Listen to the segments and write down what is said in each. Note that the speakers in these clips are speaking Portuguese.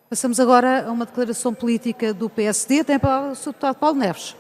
Passamos agora a uma declaração política do PSD. Tem a palavra o Sr. Deputado Paulo Neves.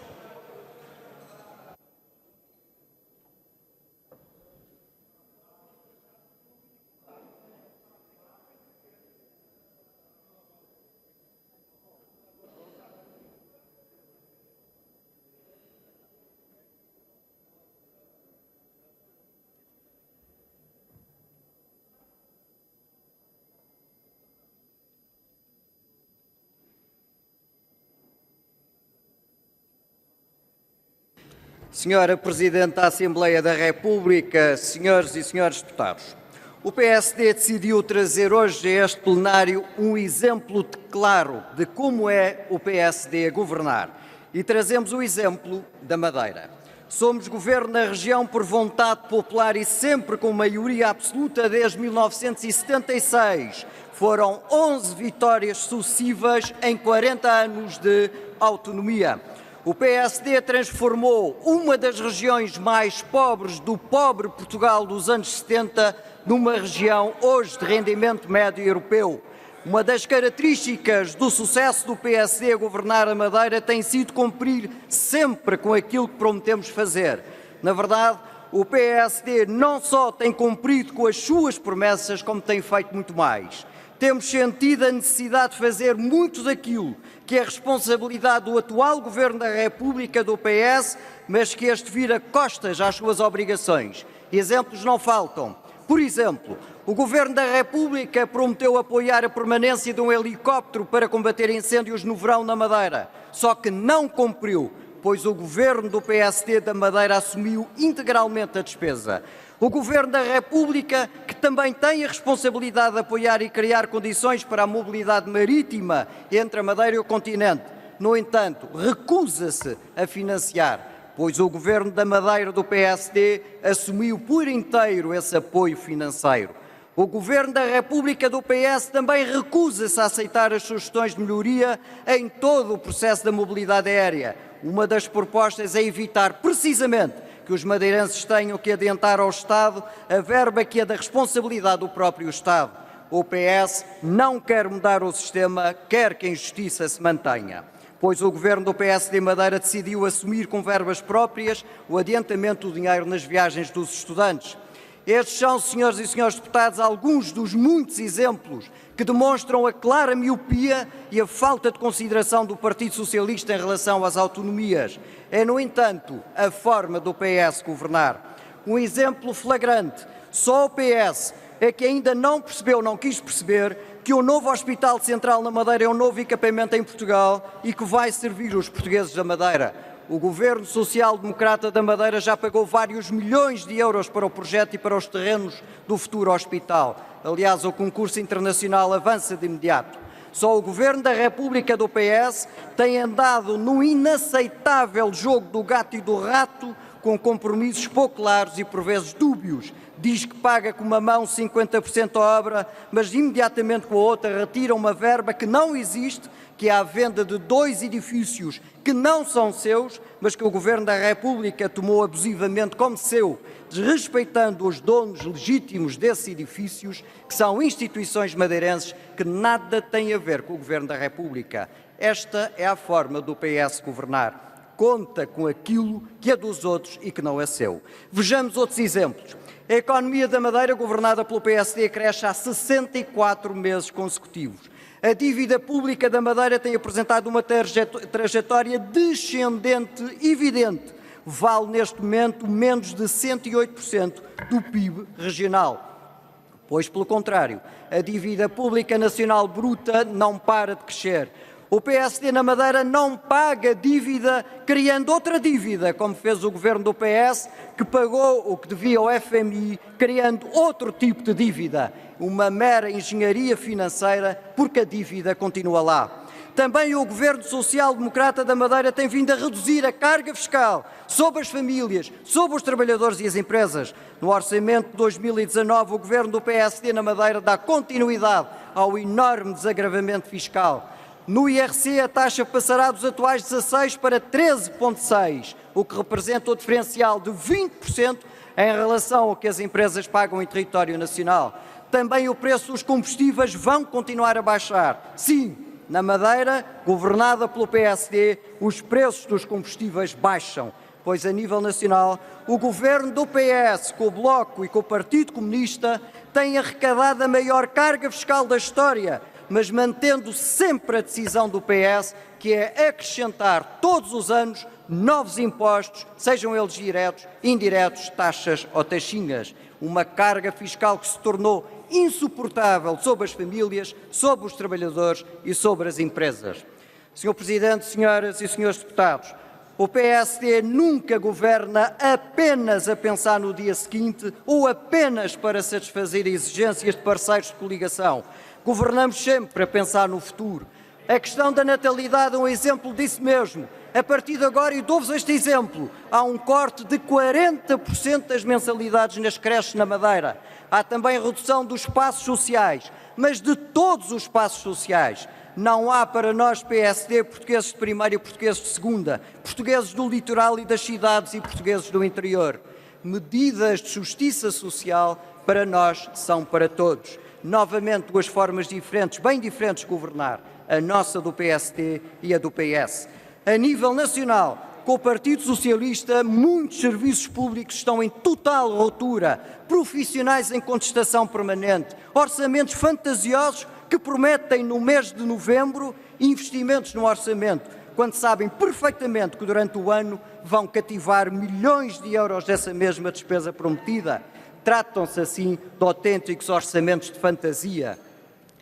Senhora Presidente da Assembleia da República, senhores e senhores deputados, o PSD decidiu trazer hoje a este plenário um exemplo claro de como é o PSD a governar. E trazemos o exemplo da Madeira. Somos governo na região por vontade popular e sempre com maioria absoluta desde 1976. Foram 11 vitórias sucessivas em 40 anos de autonomia. O PSD transformou uma das regiões mais pobres do pobre Portugal dos anos 70 numa região hoje de rendimento médio europeu. Uma das características do sucesso do PSD a governar a Madeira tem sido cumprir sempre com aquilo que prometemos fazer. Na verdade, o PSD não só tem cumprido com as suas promessas, como tem feito muito mais. Temos sentido a necessidade de fazer muito daquilo que é responsabilidade do atual Governo da República do PS, mas que este vira costas às suas obrigações. Exemplos não faltam. Por exemplo, o Governo da República prometeu apoiar a permanência de um helicóptero para combater incêndios no verão na Madeira, só que não cumpriu, pois o Governo do PSD da Madeira assumiu integralmente a despesa. O Governo da República, que também tem a responsabilidade de apoiar e criar condições para a mobilidade marítima entre a Madeira e o continente, no entanto, recusa-se a financiar, pois o Governo da Madeira do PSD assumiu por inteiro esse apoio financeiro. O Governo da República do PS também recusa-se a aceitar as sugestões de melhoria em todo o processo da mobilidade aérea. Uma das propostas é evitar precisamente que os madeirenses tenham que adiantar ao Estado a verba que é da responsabilidade do próprio Estado. O PS não quer mudar o sistema, quer que a injustiça se mantenha, pois o Governo do PSD Madeira decidiu assumir com verbas próprias o adiantamento do dinheiro nas viagens dos estudantes. Estes são, senhores e senhores deputados, alguns dos muitos exemplos que demonstram a clara miopia e a falta de consideração do Partido Socialista em relação às autonomias. É, no entanto, a forma do PS governar. Um exemplo flagrante, só o PS é que ainda não percebeu, não quis perceber, que o novo Hospital Central na Madeira é um novo equipamento em Portugal e que vai servir os portugueses da Madeira. O Governo Social-Democrata da Madeira já pagou vários milhões de euros para o projeto e para os terrenos do futuro hospital. Aliás, o concurso internacional avança de imediato. Só o Governo da República do PS tem andado num inaceitável jogo do gato e do rato, com compromissos pouco claros e por vezes dúbios. Diz que paga com uma mão 50% a obra, mas imediatamente com a outra retira uma verba que não existe, que é a venda de 2 edifícios que não são seus, mas que o Governo da República tomou abusivamente como seu, desrespeitando os donos legítimos desses edifícios, que são instituições madeirenses que nada têm a ver com o Governo da República. Esta é a forma do PS governar. Conta com aquilo que é dos outros e que não é seu. Vejamos outros exemplos. A economia da Madeira, governada pelo PSD, cresce há 64 meses consecutivos. A dívida pública da Madeira tem apresentado uma trajetória descendente evidente. Vale neste momento menos de 108% do PIB regional. Pois, pelo contrário, a dívida pública nacional bruta não para de crescer. O PSD na Madeira não paga dívida criando outra dívida, como fez o Governo do PS, que pagou o que devia ao FMI, criando outro tipo de dívida. Uma mera engenharia financeira, porque a dívida continua lá. Também o Governo Social-Democrata da Madeira tem vindo a reduzir a carga fiscal sobre as famílias, sobre os trabalhadores e as empresas. No orçamento de 2019, o Governo do PSD na Madeira dá continuidade ao enorme desagravamento fiscal. No IRC, a taxa passará dos atuais 16% para 13,6%, o que representa o diferencial de 20% em relação ao que as empresas pagam em território nacional. também o preço dos combustíveis vão continuar a baixar. Sim, na Madeira, governada pelo PSD, os preços dos combustíveis baixam, pois a nível nacional o governo do PS, com o Bloco e com o Partido Comunista, tem arrecadado a maior carga fiscal da história, mas mantendo sempre a decisão do PS, que é acrescentar todos os anos novos impostos, sejam eles diretos, indiretos, taxas ou taxinhas. Uma carga fiscal que se tornou insuportável sobre as famílias, sobre os trabalhadores e sobre as empresas. Senhor Presidente, senhoras e senhores deputados, o PSD nunca governa apenas a pensar no dia seguinte ou apenas para satisfazer exigências de parceiros de coligação. Governamos sempre a pensar no futuro. A questão da natalidade é um exemplo disso mesmo. A partir de agora, e dou-vos este exemplo, há um corte de 40% das mensalidades nas creches na Madeira. Há também redução dos espaços sociais, mas de todos os espaços sociais. Não há para nós PSD portugueses de primeira e portugueses de segunda, portugueses do litoral e das cidades e portugueses do interior. Medidas de justiça social para nós são para todos. Novamente, duas formas diferentes, bem diferentes de governar, a nossa do PSD e a do PS. A nível nacional, com o Partido Socialista, muitos serviços públicos estão em total ruptura, profissionais em contestação permanente, orçamentos fantasiosos que prometem no mês de novembro investimentos no orçamento, quando sabem perfeitamente que durante o ano vão cativar milhões de euros dessa mesma despesa prometida. Tratam-se assim de autênticos orçamentos de fantasia.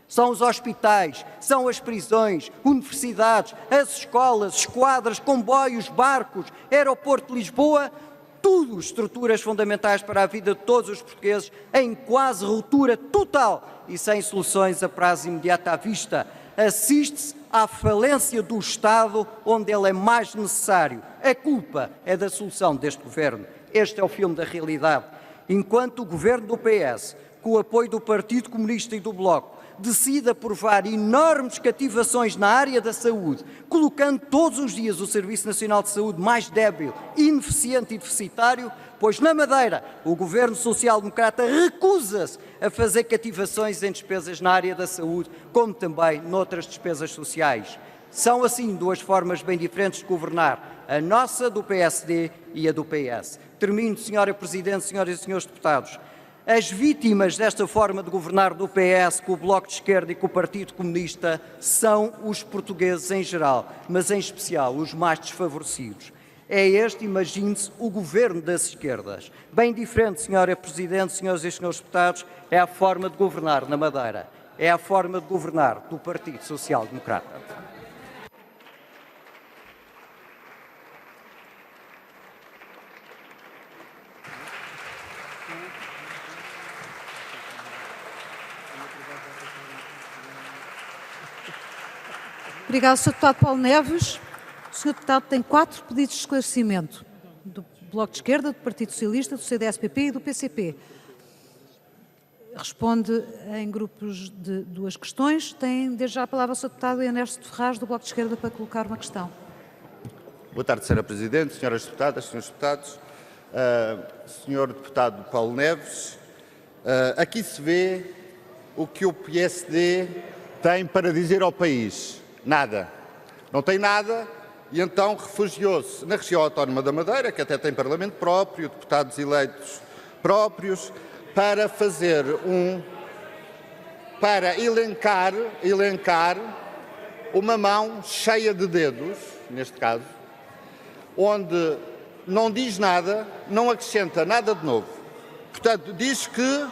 São os hospitais, são as prisões, universidades, as escolas, esquadras, comboios, barcos, aeroporto de Lisboa, tudo estruturas fundamentais para a vida de todos os portugueses em quase ruptura total e sem soluções a prazo imediato à vista. Assiste-se à falência do Estado onde ele é mais necessário. A culpa é da solução deste governo. Este é o filme da realidade. Enquanto o governo do PS, com o apoio do Partido Comunista e do Bloco, decide aprovar enormes cativações na área da saúde, colocando todos os dias o Serviço Nacional de Saúde mais débil, ineficiente e deficitário, pois na Madeira o Governo Social-Democrata recusa-se a fazer cativações em despesas na área da saúde, como também noutras despesas sociais. São assim duas formas bem diferentes de governar, a nossa do PSD e a do PS. Termino, Sra. Presidente, senhoras e senhores deputados. As vítimas desta forma de governar do PS, com o Bloco de Esquerda e com o Partido Comunista, são os portugueses em geral, mas em especial os mais desfavorecidos. É este, imagine-se, o governo das esquerdas. Bem diferente, Sra. Presidente, senhoras e senhores deputados, é a forma de governar na Madeira. É a forma de governar do Partido Social Democrata. Obrigado, Sr. Deputado Paulo Neves. O Sr. Deputado tem 4 pedidos de esclarecimento, do Bloco de Esquerda, do Partido Socialista, do CDS-PP e do PCP. Responde em grupos de 2 questões. Tem desde já a palavra o Sr. Deputado Ernesto Ferraz, do Bloco de Esquerda, para colocar uma questão. Boa tarde, Sra. Presidente, senhoras deputadas, senhores deputados. Senhor Deputado Paulo Neves, aqui se vê o que o PSD tem para dizer ao país. Nada. Não tem nada e então refugiou-se na região autónoma da Madeira, que até tem parlamento próprio, deputados eleitos próprios, para fazer para elencar uma mão cheia de dedos, neste caso, onde não diz nada, não acrescenta nada de novo. Portanto, diz que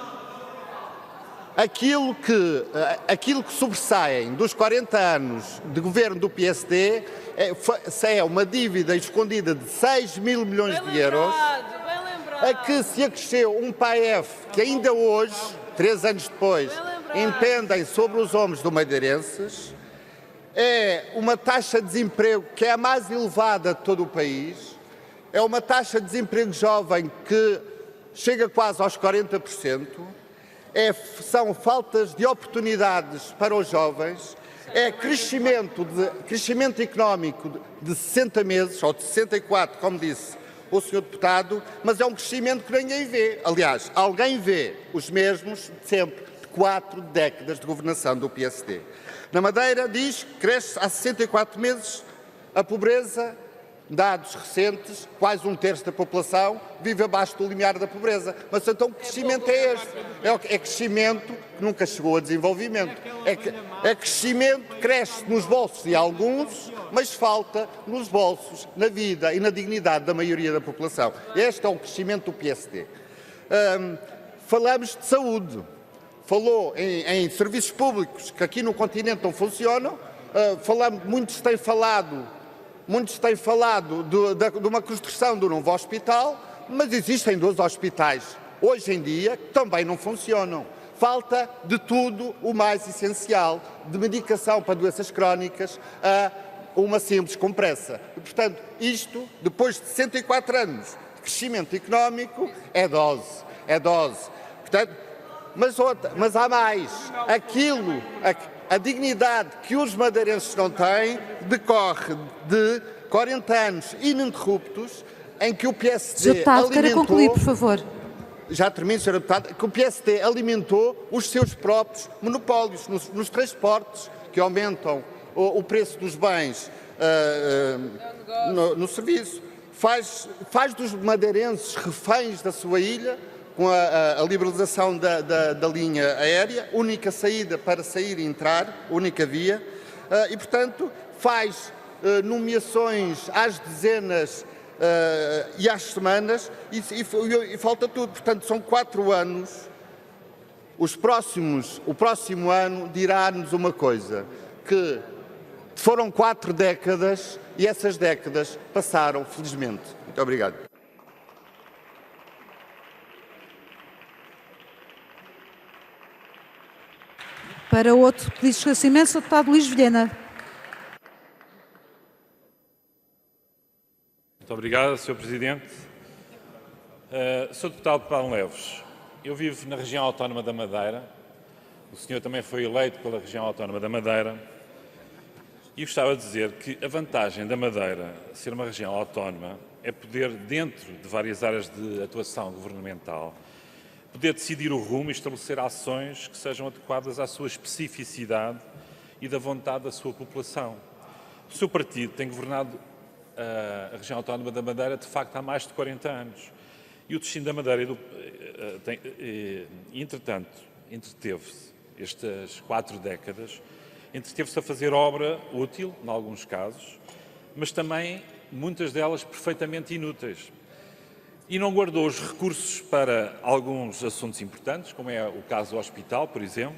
aquilo que sobressaem dos 40 anos de governo do PSD é uma dívida escondida de 6 mil milhões de euros, a que se acresceu um PAEF que ainda hoje, 3 anos depois, impendem sobre os ombros do madeirenses, é uma taxa de desemprego que é a mais elevada de todo o país, é uma taxa de desemprego jovem que chega quase aos 40%, são faltas de oportunidades para os jovens, é crescimento económico de 60 meses, ou de 64, como disse o Sr. Deputado, mas é um crescimento que ninguém vê. Aliás, alguém vê, os mesmos de sempre, de 4 décadas de governação do PSD. Na Madeira diz que cresce há 64 meses a pobreza. Dados recentes, quase 1/3 da população vive abaixo do limiar da pobreza. Mas então que crescimento é este? É crescimento que nunca chegou a desenvolvimento. É crescimento que cresce nos bolsos de alguns, mas falta nos bolsos, na vida e na dignidade da maioria da população. Este é o crescimento do PSD. Falamos de saúde. Falou em serviços públicos que aqui no continente não funcionam. Muitos têm falado de uma construção do novo hospital, mas existem 2 hospitais hoje em dia que também não funcionam. Falta de tudo o mais essencial, de medicação para doenças crónicas a uma simples compressa. E, portanto, isto, depois de 64 anos de crescimento económico, é dose. Portanto, mas há mais. A dignidade que os madeirenses não têm decorre de 40 anos ininterruptos em que o PSD Sr. Deputado, quero concluir, por favor. Já termino, Sr. Deputado, que o PSD alimentou os seus próprios monopólios nos transportes, que aumentam o preço dos bens no serviço, faz dos madeirenses reféns da sua ilha, com a liberalização da linha aérea, única saída para sair e entrar, única via, e, portanto, faz nomeações às dezenas e às semanas e falta tudo. Portanto, são 4 anos. O próximo ano dirá-nos uma coisa, que foram 4 décadas e essas décadas passaram, felizmente. Muito obrigado. Para outro pedido de esclarecimento, Sr. Deputado Luís Vilhena. Muito obrigado, Sr. Presidente. Sr. Deputado Paulo Neves, eu vivo na região autónoma da Madeira, o senhor também foi eleito pela região autónoma da Madeira, e gostava de dizer que a vantagem da Madeira ser uma região autónoma é poder, dentro de várias áreas de atuação governamental, poder decidir o rumo e estabelecer ações que sejam adequadas à sua especificidade e da vontade da sua população. O seu partido tem governado a região autónoma da Madeira, de facto, há mais de 40 anos. E o destino da Madeira, entretanto, entreteve-se estas 4 décadas, entreteve-se a fazer obra útil, em alguns casos, mas também muitas delas perfeitamente inúteis. E não guardou os recursos para alguns assuntos importantes, como é o caso do hospital, por exemplo,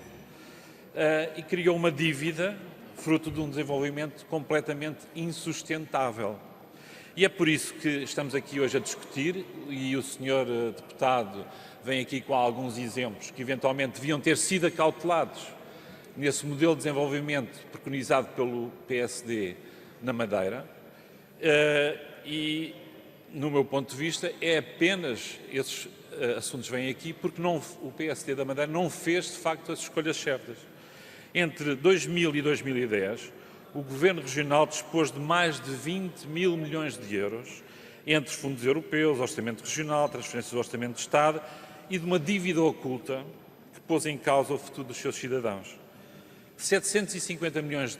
e criou uma dívida fruto de um desenvolvimento completamente insustentável. E é por isso que estamos aqui hoje a discutir, e o senhor deputado vem aqui com alguns exemplos que eventualmente deviam ter sido acautelados nesse modelo de desenvolvimento preconizado pelo PSD na Madeira, e, no meu ponto de vista, é apenas esses assuntos vêm aqui porque o PSD da Madeira não fez, de facto, as escolhas certas. Entre 2000 e 2010, o Governo Regional dispôs de mais de 20 mil milhões de euros entre fundos europeus, orçamento regional, transferências do orçamento de Estado e de uma dívida oculta que pôs em causa o futuro dos seus cidadãos. 750 milhões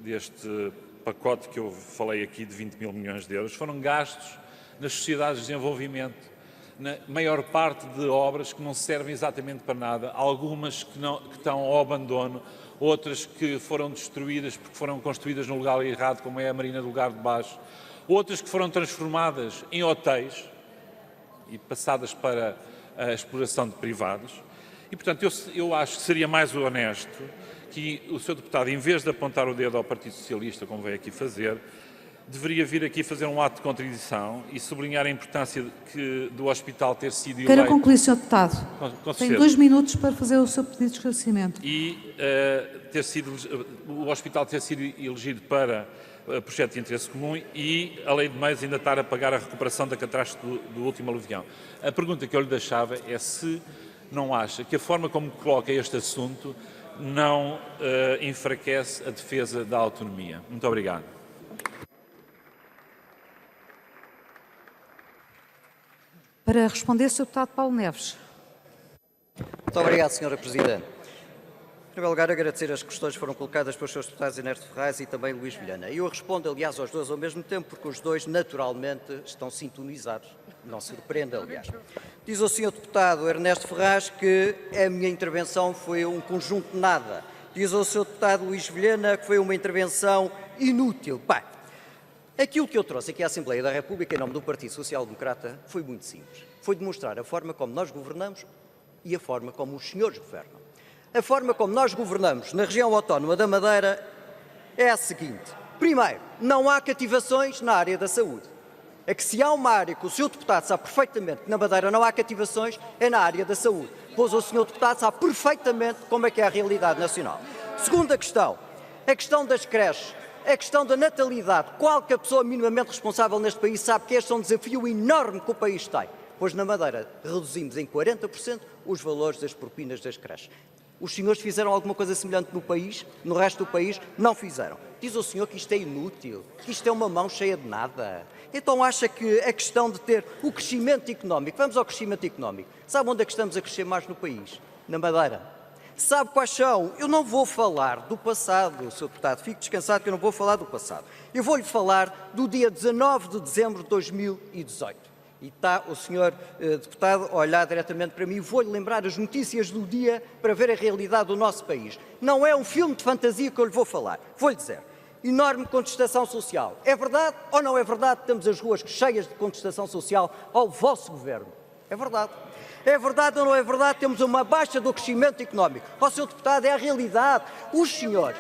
deste pacote que eu falei aqui de 20 mil milhões de euros foram gastos nas sociedades de desenvolvimento, na maior parte de obras que não servem exatamente para nada, algumas que estão ao abandono, outras que foram destruídas porque foram construídas no lugar errado, como é a Marina do Lugar de Baixo, outras que foram transformadas em hotéis e passadas para a exploração de privados. E, portanto, eu acho que seria mais honesto que o Sr. Deputado, em vez de apontar o dedo ao Partido Socialista, como veio aqui fazer, deveria vir aqui fazer um ato de contradição e sublinhar a importância do hospital ter sido eleito... Quero concluir, Sr. Deputado. Tem 2 minutos para fazer o seu pedido de esclarecimento. E o hospital ter sido elegido para projeto de interesse comum e, além de mais, ainda estar a pagar a recuperação da catástrofe do último aluvião. A pergunta que eu lhe deixava é se não acha que a forma como coloca este assunto não enfraquece a defesa da autonomia. Muito obrigado. Para responder, Sr. Deputado Paulo Neves. Muito obrigado, Sra. Presidente. Em primeiro lugar, agradecer as questões que foram colocadas pelos Srs. deputados Ernesto Ferraz e também Luís Vilhena. Eu respondo, aliás, aos dois ao mesmo tempo, porque os dois, naturalmente, estão sintonizados. Não surpreende, aliás. Diz o Sr. deputado Ernesto Ferraz que a minha intervenção foi um conjunto de nada. Diz o Sr. deputado Luís Vilhena que foi uma intervenção inútil. Bem, aquilo que eu trouxe aqui à Assembleia da República, em nome do Partido Social Democrata, foi muito simples. Foi demonstrar a forma como nós governamos e a forma como os senhores governam. A forma como nós governamos na região autónoma da Madeira é a seguinte. Primeiro, não há cativações na área da saúde. É que se há uma área que o Sr. deputado sabe perfeitamente que na Madeira não há cativações, é na área da saúde. Pois o Sr. deputado sabe perfeitamente como é que é a realidade nacional. Segunda questão, a questão das creches, a questão da natalidade. Qualquer pessoa minimamente responsável neste país sabe que este é um desafio enorme que o país tem. Pois na Madeira reduzimos em 40% os valores das propinas das creches. Os senhores fizeram alguma coisa semelhante no país, no resto do país? Não fizeram. Diz o senhor que isto é inútil, que isto é uma mão cheia de nada. Então acha que a questão de ter o crescimento económico, vamos ao crescimento económico, sabe onde é que estamos a crescer mais no país? Na Madeira. Sabe quais são? Eu não vou falar do passado, Sr. Deputado, fique descansado que eu não vou falar do passado. Eu vou-lhe falar do dia 19 de dezembro de 2018. E está o senhor deputado a olhar diretamente para mim. Vou-lhe lembrar as notícias do dia para ver a realidade do nosso país. Não é um filme de fantasia que eu lhe vou falar. Vou-lhe dizer. Enorme contestação social. É verdade ou não é verdade que temos as ruas cheias de contestação social ao vosso governo? É verdade. É verdade ou não é verdade? Temos uma baixa do crescimento económico. Ó, Sr. Deputado, é a realidade. O senhor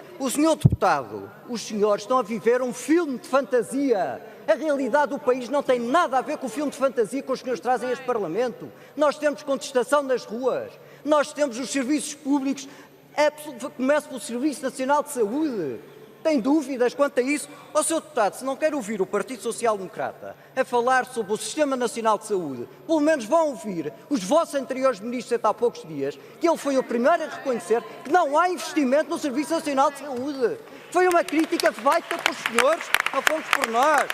deputado, os senhores estão a viver um filme de fantasia. A realidade do país não tem nada a ver com o filme de fantasia que os senhores trazem a este Parlamento. Nós temos contestação nas ruas. Nós temos os serviços públicos. Começa pelo Serviço Nacional de Saúde. Tem dúvidas quanto a isso? Ó, Sr. Deputado, se não quer ouvir o Partido Social Democrata a falar sobre o Sistema Nacional de Saúde, pelo menos vão ouvir os vossos anteriores ministros há poucos dias, que ele foi o primeiro a reconhecer que não há investimento no Serviço Nacional de Saúde. Foi uma crítica feita pelos senhores, não fomos por nós.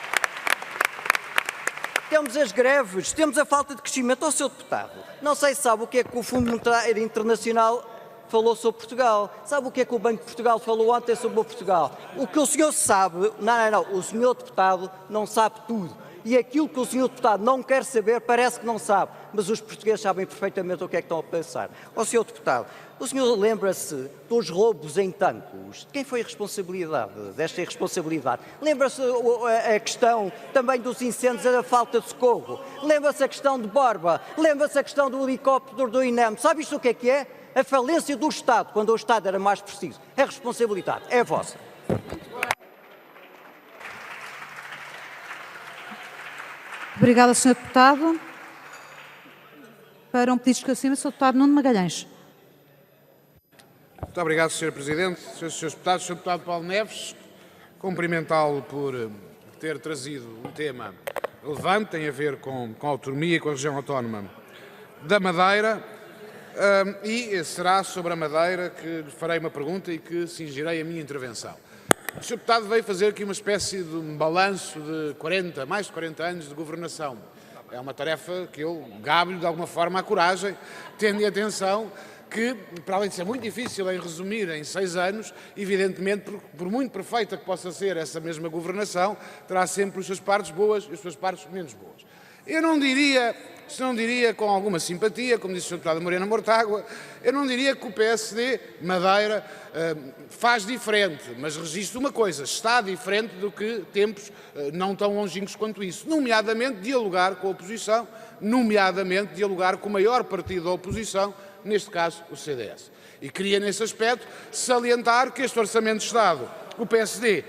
Temos as greves, temos a falta de crescimento. Ó, Sr. Deputado, não sei se sabe o que é que o Fundo Monetário Internacional falou sobre Portugal. Sabe o que é que o Banco de Portugal falou ontem sobre o Portugal? O que o senhor sabe, não, o senhor deputado não sabe tudo. E aquilo que o senhor deputado não quer saber parece que não sabe, mas os portugueses sabem perfeitamente o que é que estão a pensar. Ó, senhor deputado, o senhor lembra-se dos roubos em Tancos? De quem foi a responsabilidade desta irresponsabilidade? Lembra-se a questão também dos incêndios e da falta de socorro? Lembra-se a questão de Borba? Lembra-se a questão do helicóptero do INEM? Sabe isto o que é? A falência do Estado, quando o Estado era mais preciso. A responsabilidade é vossa. Obrigada, Sr. Deputado. Para um pedido de esclarecimento, Sr. Deputado Nuno Magalhães. Muito obrigado, Sr. Presidente. Srs. Deputados, Sr. Deputado Paulo Neves, cumprimentá-lo por ter trazido um tema relevante, tem a ver com a autonomia e com a região autónoma da Madeira, e será sobre a Madeira que lhe farei uma pergunta e que cingirei a minha intervenção. O Sr. Deputado veio fazer aqui uma espécie de um balanço de mais de 40 anos de governação. É uma tarefa que eu gabo-lhe de alguma forma a coragem, tendo em atenção que, para além de ser muito difícil em resumir em 6 anos, evidentemente, por muito perfeita que possa ser essa mesma governação, terá sempre as suas partes boas e as suas partes menos boas. Eu não diria com alguma simpatia, como disse o Sr. Deputado Morena Mortágua, eu não diria que o PSD Madeira faz diferente, mas registro uma coisa, está diferente do que tempos não tão longínquos quanto isso, nomeadamente dialogar com a oposição, nomeadamente dialogar com o maior partido da oposição, neste caso o CDS. E queria, nesse aspecto, salientar que este Orçamento de Estado, o PSD,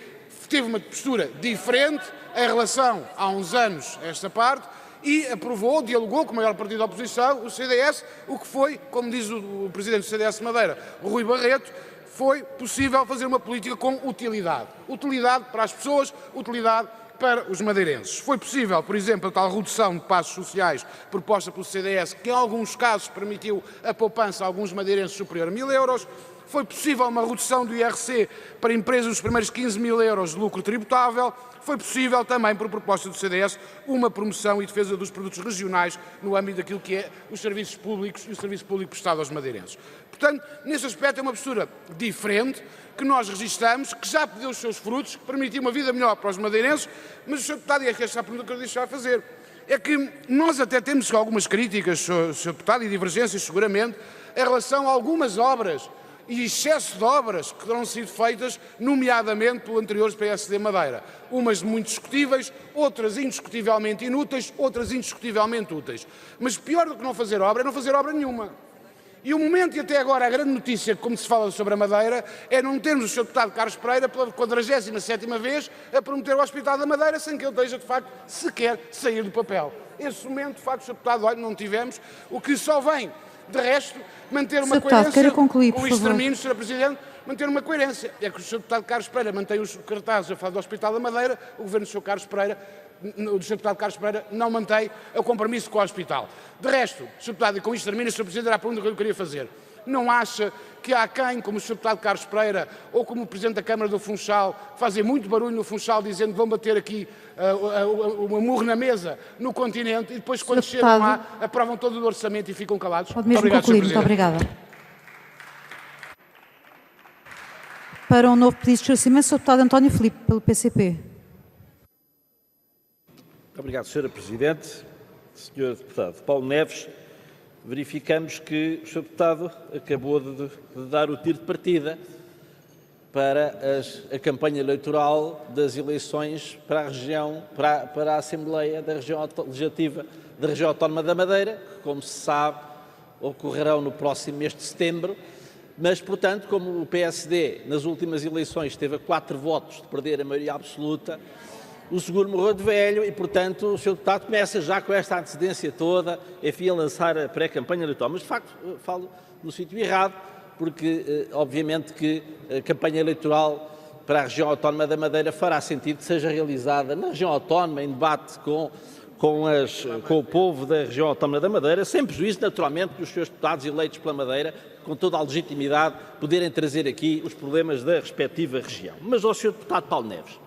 teve uma postura diferente em relação há uns anos a esta parte, e aprovou, dialogou com o maior partido da oposição, o CDS, o que foi, como diz o Presidente do CDS de Madeira, Rui Barreto, foi possível fazer uma política com utilidade. Utilidade para as pessoas, utilidade para os madeirenses. Foi possível, por exemplo, a tal redução de passos sociais proposta pelo CDS, que em alguns casos permitiu a poupança a alguns madeirenses superior a 1000 euros. Foi possível uma redução do IRC para empresas nos primeiros 15 mil euros de lucro tributável. Foi possível também, por proposta do CDS, uma promoção e defesa dos produtos regionais no âmbito daquilo que é os serviços públicos e o serviço público prestado aos madeirenses. Portanto, nesse aspecto é uma postura diferente, que nós registramos, que já deu os seus frutos, que permitiu uma vida melhor para os madeirenses, mas o Sr. Deputado, e é que esta é a pergunta que eu deixava a fazer, é que nós até temos algumas críticas, Sr. Deputado, e divergências seguramente, em relação a algumas obras e excesso de obras que terão sido feitas, nomeadamente pelo anterior PSD Madeira. Umas muito discutíveis, outras indiscutivelmente inúteis, outras indiscutivelmente úteis. Mas pior do que não fazer obra é não fazer obra nenhuma. E o momento, e até agora a grande notícia, como se fala sobre a Madeira, é não termos o Sr. Deputado Carlos Pereira pela 47ª vez a prometer o Hospital da Madeira sem que ele deixe, de facto, sequer sair do papel. Esse momento, de facto, Sr. Deputado, olha, não tivemos, o que só vem, de resto, manter uma coerência com o extermínio, Sr. Presidente, manter uma coerência. É que o Sr. Deputado Carlos Pereira mantém os cartazes a falar do Hospital da Madeira, o Governo do Sr. Carlos Pereira, do Sr. Deputado Carlos Pereira, não mantém o compromisso com o Hospital. De resto, Sr. Deputado, e com isto termino, Sr. Presidente, era a pergunta que eu queria fazer. Não acha que há quem, como o Sr. Deputado Carlos Pereira ou como o Presidente da Câmara do Funchal, fazem muito barulho no Funchal dizendo que vão bater aqui uma murro na mesa no continente e depois, quando chegam lá, aprovam todo o orçamento e ficam calados? Pode mesmo concluir. Muito obrigada. Para um novo pedido de esclarecimento, Sr. Deputado António Filipe, pelo PCP. Obrigado, Sra. Presidente. Sr. Deputado Paulo Neves, verificamos que o Sr. Deputado acabou de dar o tiro de partida para a campanha eleitoral das eleições para a região, para a Assembleia da Região Legislativa da Região Autónoma da Madeira, que, como se sabe, ocorrerão no próximo mês de setembro. Mas, portanto, como o PSD nas últimas eleições esteve a 4 votos de perder a maioria absoluta, o seguro morreu de velho e, portanto, o Sr. Deputado começa já com esta antecedência toda, enfim, a lançar a pré-campanha eleitoral. Mas, de facto, falo no sítio errado, porque, obviamente, que a campanha eleitoral para a região autónoma da Madeira fará sentido que seja realizada na região autónoma, em debate com o povo da região autónoma da Madeira, sem prejuízo, naturalmente, dos seus deputados eleitos pela Madeira, com toda a legitimidade, poderem trazer aqui os problemas da respectiva região. Mas ao Sr. Deputado Paulo Neves,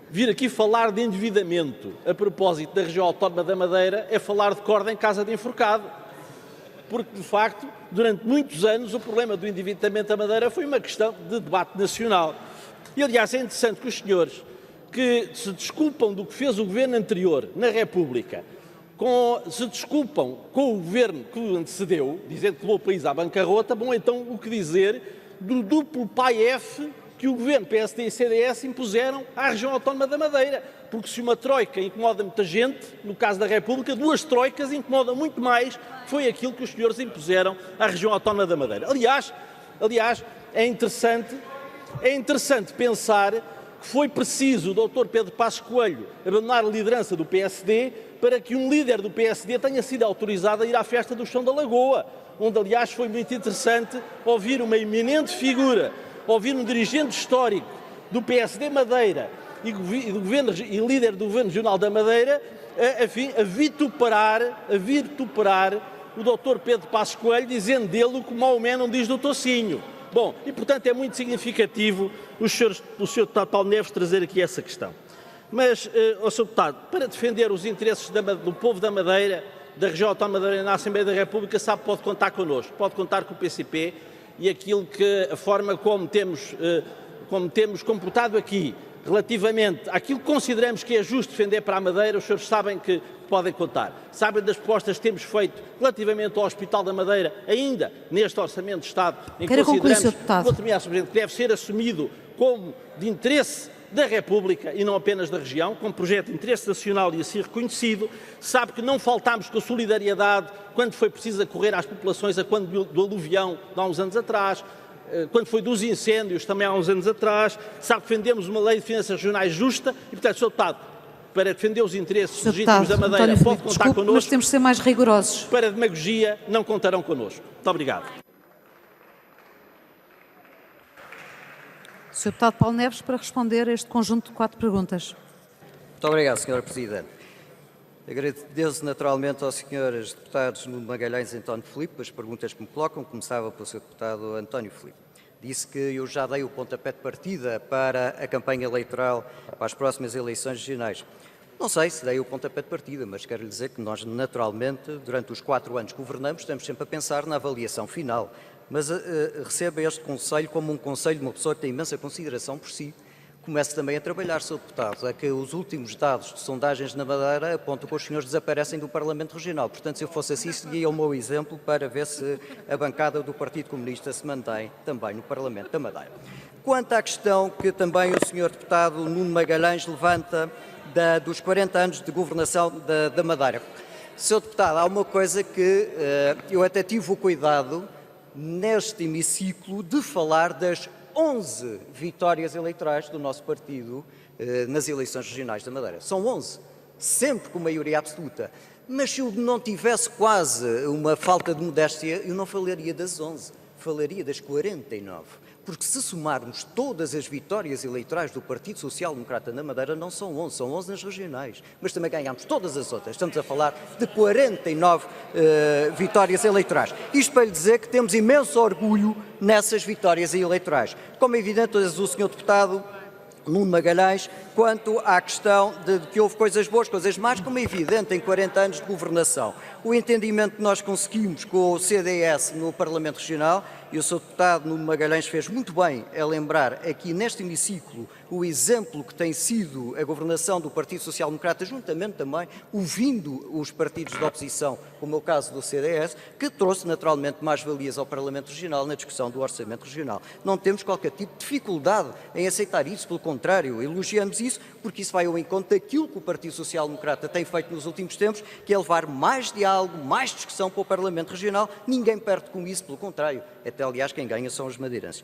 vir aqui falar de endividamento a propósito da região autónoma da Madeira é falar de corda em casa de enforcado, porque, de facto, durante muitos anos o problema do endividamento da Madeira foi uma questão de debate nacional. E, aliás, é interessante que os senhores que se desculpam do que fez o governo anterior na República, se desculpam com o governo que o antecedeu, dizendo que levou o país à bancarrota, bom, então o que dizer do duplo PAEF que o governo PSD e CDS impuseram à região autónoma da Madeira, porque se uma troika incomoda muita gente, no caso da República, 2 troicas incomodam muito mais, foi aquilo que os senhores impuseram à região autónoma da Madeira. Aliás, é interessante pensar que foi preciso o Dr. Pedro Passos Coelho abandonar a liderança do PSD para que um líder do PSD tenha sido autorizado a ir à festa do Chão da Lagoa, onde, aliás, foi muito interessante ouvir uma eminente figura, ouvir um dirigente histórico do PSD Madeira e líder do Governo Regional da Madeira a vituperar o Dr. Pedro Passos Coelho, dizendo dele o que o Maomé não diz do tocinho. Bom, e portanto é muito significativo o Sr. Deputado Paulo Neves trazer aqui essa questão. Mas, Sr. Deputado, para defender os interesses do povo da Madeira, da região autónoma da Madeira na Assembleia da República, sabe, pode contar connosco, pode contar com o PCP e a forma como temos comportado aqui relativamente àquilo que consideramos que é justo defender para a Madeira, os senhores sabem que podem contar. Sabem das propostas que temos feito relativamente ao Hospital da Madeira, ainda neste Orçamento de Estado, em que consideramos que deve ser assumido como de interesse da República e não apenas da região, como projeto de interesse nacional e assim reconhecido. Sabe que não faltámos com a solidariedade quando foi preciso acorrer às populações, quando do aluvião, há uns anos atrás, quando foi dos incêndios, também há uns anos atrás. Sabe que defendemos uma lei de finanças regionais justa e, portanto, Sr. Deputado, para defender os interesses legítimos da Madeira, pode contar connosco. Mas temos de ser mais rigorosos. Para a demagogia, não contarão connosco. Muito obrigado. Sr. Deputado Paulo Neves, para responder a este conjunto de 4 perguntas. Muito obrigado, Sra. Presidente. Agradeço naturalmente aos senhores deputados Nuno Magalhães e António Filipe as perguntas que me colocam. Começava pelo Sr. deputado António Filipe. Disse que eu já dei o pontapé de partida para a campanha eleitoral para as próximas eleições regionais. Não sei se dei o pontapé de partida, mas quero lhe dizer que nós, naturalmente, durante os 4 anos que governamos, estamos sempre a pensar na avaliação final. Mas receba este conselho como um conselho de uma pessoa que tem imensa consideração por si. Comece também a trabalhar, Sr. Deputado. É que os últimos dados de sondagens na Madeira apontam que os senhores desaparecem do Parlamento Regional. Portanto, se eu fosse assim, seguia o meu exemplo para ver se a bancada do Partido Comunista se mantém também no Parlamento da Madeira. Quanto à questão que também o Sr. Deputado Nuno Magalhães levanta dos 40 anos de governação da Madeira. Sr. Deputado, há uma coisa que eu até tive o cuidado neste hemiciclo de falar das 11 vitórias eleitorais do nosso partido nas eleições regionais da Madeira. São 11, sempre com maioria absoluta. Mas se eu não tivesse quase uma falta de modéstia, eu não falaria das 11, falaria das 49. Porque se somarmos todas as vitórias eleitorais do Partido Social Democrata na Madeira, não são 11, são 11 nas regionais. Mas também ganhamos todas as outras. Estamos a falar de 49 vitórias eleitorais. Isto para lhe dizer que temos imenso orgulho nessas vitórias eleitorais. Como é evidente, o Sr. Deputado Nuno Magalhães, quanto à questão de que houve coisas boas, coisas más, como é evidente em 40 anos de governação. O entendimento que nós conseguimos com o CDS no Parlamento Regional, e o Sr. Deputado Nuno Magalhães fez muito bem a lembrar aqui neste hemiciclo o exemplo que tem sido a governação do Partido Social Democrata, juntamente também ouvindo os partidos de oposição, como é o caso do CDS, que trouxe naturalmente mais valias ao Parlamento Regional na discussão do Orçamento Regional. Não temos qualquer tipo de dificuldade em aceitar isso, pelo contrário, elogiamos isso, porque isso vai ao encontro daquilo que o Partido Social Democrata tem feito nos últimos tempos, que é levar mais diálogo, mais discussão para o Parlamento Regional. Ninguém perde com isso, pelo contrário. Até, aliás, quem ganha são os madeirenses.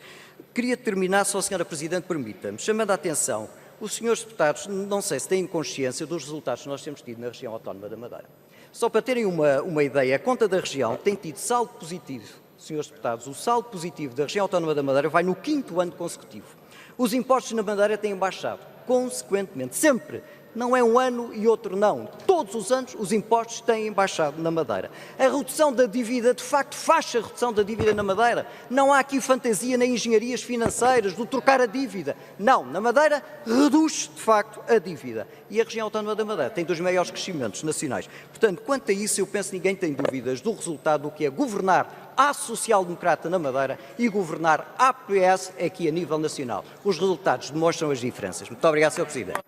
Queria terminar, só a Sra. Presidente permita-me, chamando a atenção, os senhores deputados, não sei se têm consciência dos resultados que nós temos tido na região autónoma da Madeira. Só para terem uma ideia, a conta da região tem tido saldo positivo, senhores deputados, o saldo positivo da região autónoma da Madeira vai no 5º ano consecutivo. Os impostos na Madeira têm baixado, consequentemente, sempre. Não é um ano e outro não. Todos os anos os impostos têm baixado na Madeira. A redução da dívida, de facto, faz-se a redução da dívida na Madeira. Não há aqui fantasia nem engenharias financeiras do trocar a dívida. Não, na Madeira reduz, de facto, a dívida. E a região autónoma da Madeira tem dos maiores crescimentos nacionais. Portanto, quanto a isso, eu penso que ninguém tem dúvidas do resultado do que é governar à social-democrata na Madeira e governar à PS aqui a nível nacional. Os resultados demonstram as diferenças. Muito obrigado, Sr. Presidente.